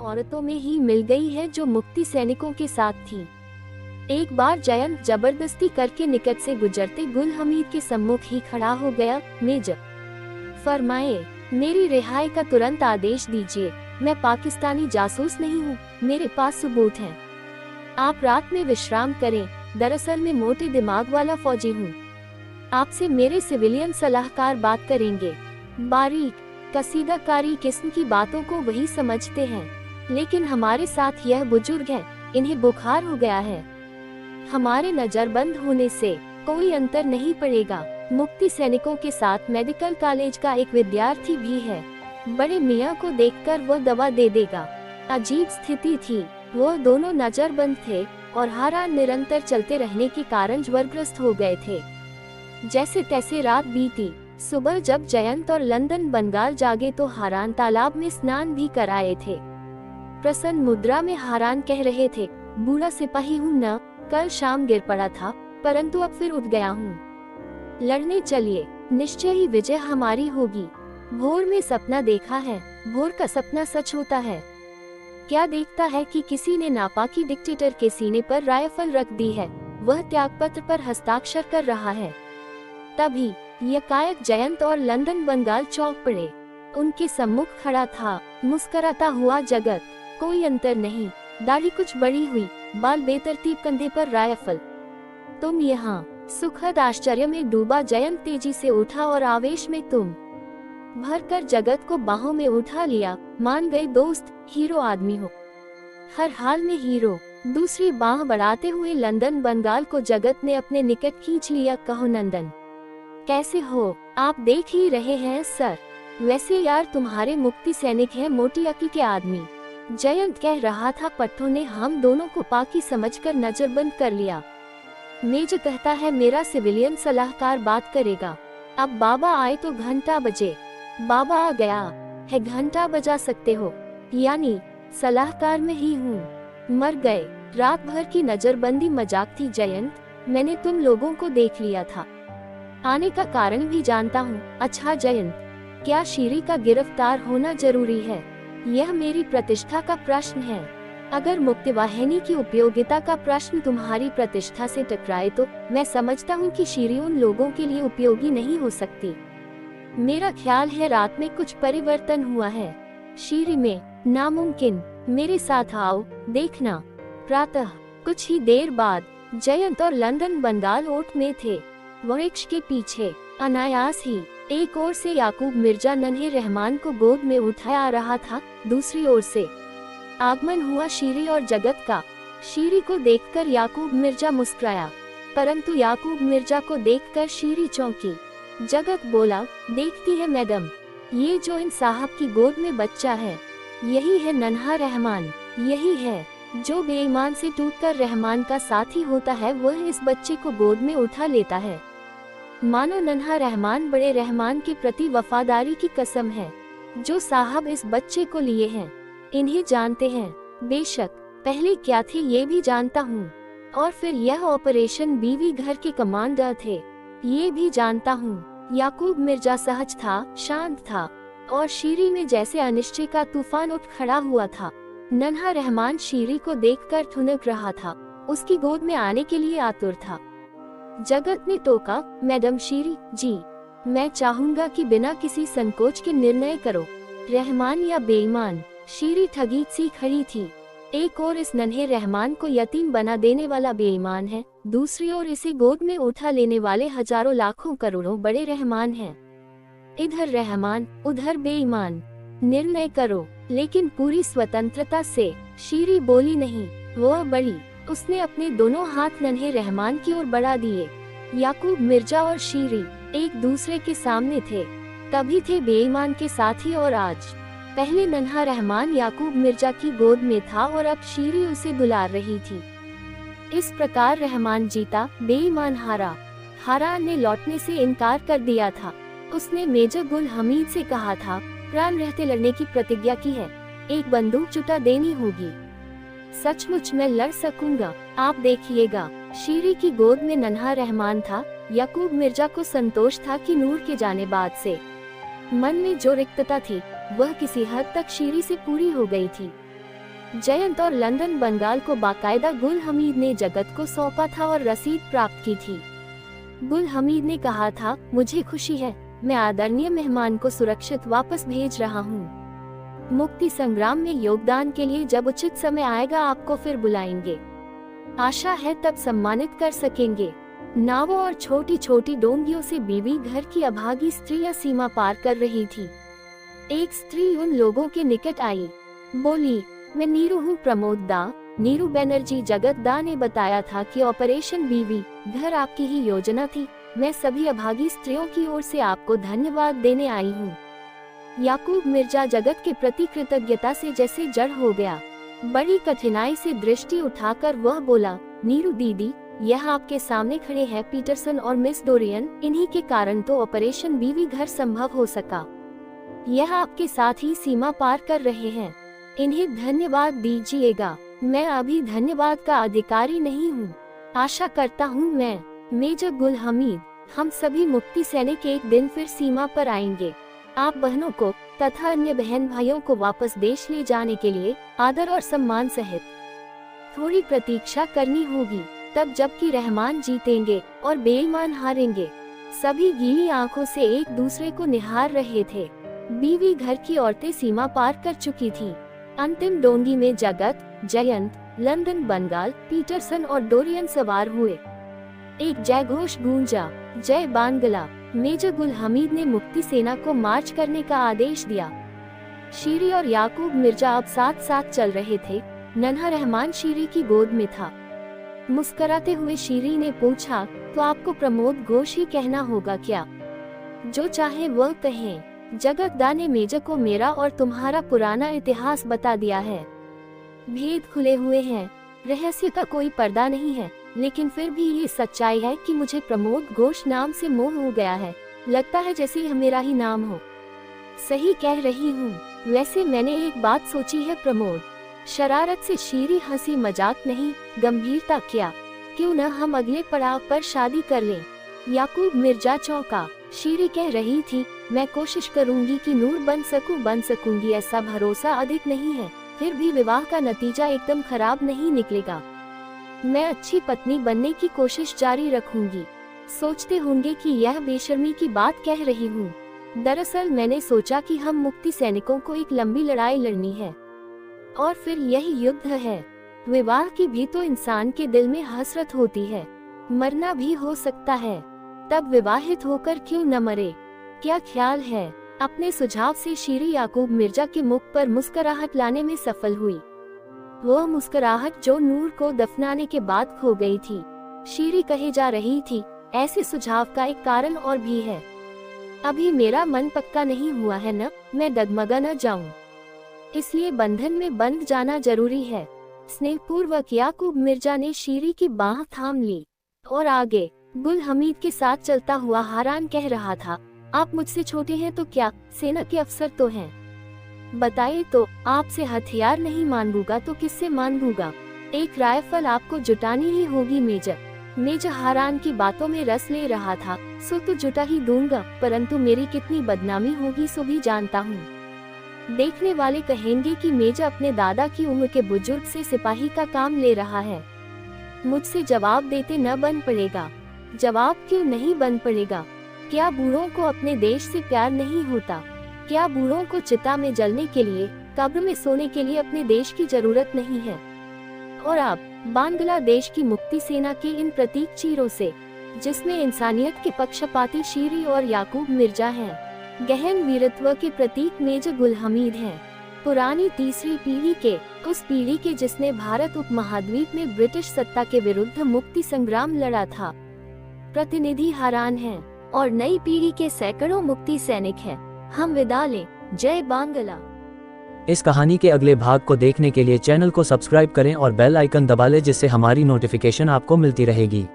औरतों में ही मिल गई है जो मुक्ति सैनिकों के साथ थी। एक बार जयंत जबरदस्ती करके निकट से गुजरते गुल हमीद के सम्मुख ही खड़ा हो गया। मेजर फरमाए, मेरी रिहाई का तुरंत आदेश दीजिए। मैं पाकिस्तानी जासूस नहीं हूँ, मेरे पास सबूत हैं। आप रात में विश्राम करें। दरअसल मैं मोटे दिमाग वाला फौजी हूँ। आपसे मेरे सिविलियन सलाहकार बात करेंगे। बारीक कसीदाकारी किस्म की बातों को वही समझते हैं, लेकिन हमारे साथ यह बुजुर्ग है, इन्हें बुखार हो गया है। हमारे नजरबंद होने से कोई अंतर नहीं पड़ेगा। मुक्ति सैनिकों के साथ मेडिकल कॉलेज का एक विद्यार्थी भी है। बड़े मियाँ को देखकर वो दवा दे देगा। अजीब स्थिति थी। वो दोनों नजरबंद थे और हारान निरंतर चलते रहने के कारण ज्वरग्रस्त हो गए थे। जैसे तैसे रात बीती। सुबह जब जयंत और लंदन बंगाल जागे तो हारान तालाब में स्नान भी कराए थे। प्रसन्न मुद्रा में हारान कह रहे थे, बूढ़ा सिपाही हूँ न, कल शाम गिर पड़ा था, परंतु अब फिर उठ गया हूँ। लड़ने चलिए, निश्चय ही विजय हमारी होगी। भोर में सपना देखा है, भोर का सपना सच होता है। क्या देखता है कि किसी ने नापाकी डिक्टेटर के सीने पर राइफल रख दी है, वह त्यागपत्र पर हस्ताक्षर कर रहा है। तभी यकायक जयंत और लंदन बंगाल चौंक पड़े। उनके सम्मुख खड़ा था मुस्कुराता हुआ जगत। कोई अंतर नहीं, दाढ़ी कुछ बड़ी हुई, बाल बेतरतीब, कंधे पर राइफल। तुम यहाँ? सुखद आश्चर्य में डूबा जयंत तेजी से उठा और आवेश में तुम भरकर जगत को बाहों में उठा लिया। मान गए दोस्त, हीरो आदमी हो, हर हाल में हीरो। दूसरी बाह बढ़ाते हुए लंदन बंगाल को जगत ने अपने निकट खींच लिया। कहो नंदन, कैसे हो? आप देख ही रहे हैं सर, वैसे यार तुम्हारे मुक्ति सैनिक हैं मोटी अकी के आदमी। जयंत कह रहा था। पट्टों ने हम दोनों को पाकी समझकर नजरबंद कर लिया। मेजर कहता है मेरा सिविलियन सलाहकार बात करेगा। अब बाबा आए तो घंटा बजे। बाबा आ गया है, घंटा बजा सकते हो? यानी सलाहकार में ही हूँ। मर गए। रात भर की नजरबंदी मजाक थी जयंत, मैंने तुम लोगों को देख लिया था। आने का कारण भी जानता हूँ। अच्छा जयंत, क्या शीरी का गिरफ्तार होना जरूरी है? यह मेरी प्रतिष्ठा का प्रश्न है। अगर मुक्तिवाहिनी की उपयोगिता का प्रश्न तुम्हारी प्रतिष्ठा से टकराए तो मैं समझता हूँ कि शीरी उन लोगों के लिए उपयोगी नहीं हो सकती। मेरा ख्याल है रात में कुछ परिवर्तन हुआ है शीरी में। नामुमकिन। मेरे साथ आओ, देखना। प्रातः कुछ ही देर बाद जयंत और लंदन बंगाल ओट में थे। वृक्ष के पीछे अनायास ही एक ओर से याकूब मिर्जा नन्हे रहमान को गोद में उठाया आ रहा था, दूसरी ओर से आगमन हुआ शीरी और जगत का। शीरी को देखकर याकूब मिर्जा मुस्कुराया, परंतु याकूब मिर्जा को देखकर शीरी चौंकी। जगत बोला, देखती है मैडम, ये जो इन साहब की गोद में बच्चा है, यही है नन्हा रहमान। यही है जो बेईमान से टूटकर रहमान का साथी होता है, वह इस बच्चे को गोद में उठा लेता है। मानो नन्हा रहमान बड़े रहमान के प्रति वफादारी की कसम है। जो साहब इस बच्चे को लिए हैं, इन्हें जानते हैं। बेशक पहले क्या थे ये भी जानता हूँ, और फिर यह ऑपरेशन बीवी घर के कमांडर थे, ये भी जानता हूँ। याकूब मिर्जा सहज था, शांत था, और शीरी में जैसे अनिश्चय का तूफान उठ खड़ा हुआ था। नन्हा रहमान शीरी को देखकर ठुनक रहा था, उसकी गोद में आने के लिए आतुर था। जगत ने टोका, मैडम शीरी जी, मैं चाहूंगा कि बिना किसी संकोच के निर्णय करो, रहमान या बेईमान। शीरी ठगी सी खड़ी थी। एक ओर इस नन्हे रहमान को यतीम बना देने वाला बेईमान है, दूसरी ओर इसे गोद में उठा लेने वाले हजारों लाखों करोड़ों बड़े रहमान हैं। इधर रहमान, उधर बेईमान, निर्णय करो। लेकिन पूरी स्वतंत्रता से। शीरी बोली नहीं, वह बड़ी। उसने अपने दोनों हाथ नन्हे रहमान की ओर बढ़ा दिए। याकूब मिर्जा और शीरी एक दूसरे के सामने थे, तभी थे बेईमान के साथी। और आज पहले नन्हा रहमान याकूब मिर्जा की गोद में था और अब शीरी उसे दुलार रही थी। इस प्रकार रहमान जीता, बेईमान हारा। हारान ने लौटने से इनकार कर दिया था। उसने मेजर गुल हमीद से कहा था, प्राण रहते लड़ने की प्रतिज्ञा की है, एक बंदूक जुटा देनी होगी। सचमुच मैं लड़ सकूंगा, आप देखिएगा। शीरी की गोद में नन्हा रहमान था। याकूब मिर्जा को संतोष था कि नूर के जाने बाद से मन में जो रिक्तता थी, वह किसी हद तक शीरी से पूरी हो गई थी। जयंत और लंदन बंगाल को बाकायदा गुल हमीद ने जगत को सौंपा था और रसीद प्राप्त की थी। गुल हमीद ने कहा था, मुझे खुशी है, मैं आदरणीय मेहमान को सुरक्षित वापस भेज रहा हूँ। मुक्ति संग्राम में योगदान के लिए जब उचित समय आएगा आपको फिर बुलाएंगे। आशा है तब सम्मानित कर सकेंगे। नावों और छोटी छोटी डोंगियों से बीवी घर की अभागी स्त्रियां सीमा पार कर रही थी। एक स्त्री उन लोगों के निकट आई, बोली, मैं नीरू हूँ प्रमोद दा। नीरू बनर्जी। जगत दा ने बताया था कि ऑपरेशन बीवी घर आपकी ही योजना थी। मैं सभी अभागी स्त्रियों की ओर से आपको धन्यवाद देने आई हूँ। याकूब मिर्जा जगत के प्रति कृतज्ञता से जैसे जड़ हो गया। बड़ी कठिनाई से दृष्टि उठाकर वह बोला, नीरू दीदी, यह आपके सामने खड़े हैं पीटरसन और मिस डोरियन। इन्हीं के कारण तो ऑपरेशन बीवी घर संभव हो सका। यह आपके साथ ही सीमा पार कर रहे हैं, इन्हें धन्यवाद दीजिएगा। मैं अभी धन्यवाद का अधिकारी नहीं हूँ। आशा करता हूँ मैं, मेजर गुल हमीद, हम सभी मुक्ति सैनिक एक दिन फिर सीमा पर आएंगे। आप बहनों को तथा अन्य बहन भाइयों को वापस देश ले जाने के लिए आदर और सम्मान सहित थोड़ी प्रतीक्षा करनी होगी, तब जबकि रहमान जीतेंगे और बेईमान हारेंगे। सभी गीली आंखों से एक दूसरे को निहार रहे थे। बीवी घर की औरतें सीमा पार कर चुकी थी। अंतिम डोंगी में जगत, जयंत, लंदन बंगाल, पीटरसन और डोरियन सवार हुए। एक जयघोष गूंजा, जय बांग्ला। मेजर गुल हमीद ने मुक्ति सेना को मार्च करने का आदेश दिया। शीरी और याकूब मिर्जा अब साथ साथ चल रहे थे। नन्हा रहमान शीरी की गोद में था। मुस्कुराते हुए शीरी ने पूछा, तो आपको प्रमोद घोष ही कहना होगा क्या? जो चाहे वह कहें। जगत दा ने मेजर को मेरा और तुम्हारा पुराना इतिहास बता दिया है। भेद खुले हुए हैं, रहस्य का कोई पर्दा नहीं है, लेकिन फिर भी ये सच्चाई है कि मुझे प्रमोद घोष नाम से मोह हो गया है। लगता है जैसे यह मेरा ही नाम हो। सही कह रही हूँ। वैसे मैंने एक बात सोची है प्रमोद। शरारत से शीरी हंसी, मजाक नहीं, गंभीरता क्या। क्यों न हम अगले पड़ाव पर शादी कर लें? याकूब मिर्जा चौंका। शीरी कह रही थी, मैं कोशिश करूंगी कि नूर बन सकूंगी। ऐसा भरोसा अधिक नहीं है, फिर भी विवाह का नतीजा एकदम खराब नहीं निकलेगा। मैं अच्छी पत्नी बनने की कोशिश जारी रखूंगी। सोचते होंगे कि यह बेशर्मी की बात कह रही हूँ। दरअसल मैंने सोचा कि हम मुक्ति सैनिकों को एक लंबी लड़ाई लड़नी है और फिर यही युद्ध है। विवाह की भी तो इंसान के दिल में हसरत होती है, मरना भी हो सकता है, तब विवाहित होकर क्यों न मरे? क्या ख्याल है? अपने सुझाव से शीरी याकूब मिर्जा के मुख पर मुस्कुराहट लाने में सफल हुई। वह मुस्कुराहट जो नूर को दफनाने के बाद खो गई थी। शीरी कहे जा रही थी, ऐसे सुझाव का एक कारण और भी है। अभी मेरा मन पक्का नहीं हुआ है न, मैं डगमगा न जाऊं, इसलिए बंधन में बंध जाना जरूरी है। स्नेहपूर्वक याकूब मिर्जा ने शीरी की बाह थाम ली और आगे गुल हमीद के साथ चलता हुआ हैरान कह रहा था, आप मुझसे छोटे हैं तो क्या, सेना के अफसर तो हैं। बताइए तो, आपसे हथियार नहीं मांगूंगा तो किससे मांगूंगा? एक राइफल आपको जुटानी ही होगी मेजर। मेजर हैरान की बातों में रस ले रहा था। सो तो जुटा ही दूंगा, परंतु मेरी कितनी बदनामी होगी सो भी जानता हूँ। देखने वाले कहेंगे कि मेजर अपने दादा की उम्र के बुजुर्ग से सिपाही का काम ले रहा है। मुझसे जवाब देते न बन पड़ेगा। जवाब क्यों नहीं बन पड़ेगा? क्या बूढ़ों को अपने देश से प्यार नहीं होता? क्या बूढ़ों को चिता में जलने के लिए, कब्र में सोने के लिए अपने देश की जरूरत नहीं है? और अब बांग्लादेश की मुक्ति सेना के इन प्रतीक चीरों से, जिसमें इंसानियत के पक्षपाती शीरी और याकूब मिर्जा हैं, गहन वीरत्व के प्रतीक मेजर गुल हमीद हैं, पुरानी तीसरी पीढ़ी के, उस पीढ़ी के जिसने भारत उपमहाद्वीप में ब्रिटिश सत्ता के विरुद्ध मुक्ति संग्राम लड़ा था। प्रतिनिधि हैरान हैं और नई पीढ़ी के सैकड़ों मुक्ति सैनिक हैं। हम विदा लें। जय बांग्ला। इस कहानी के अगले भाग को देखने के लिए चैनल को सब्सक्राइब करें और बेल आइकन दबा लें, जिससे हमारी नोटिफिकेशन आपको मिलती रहेगी।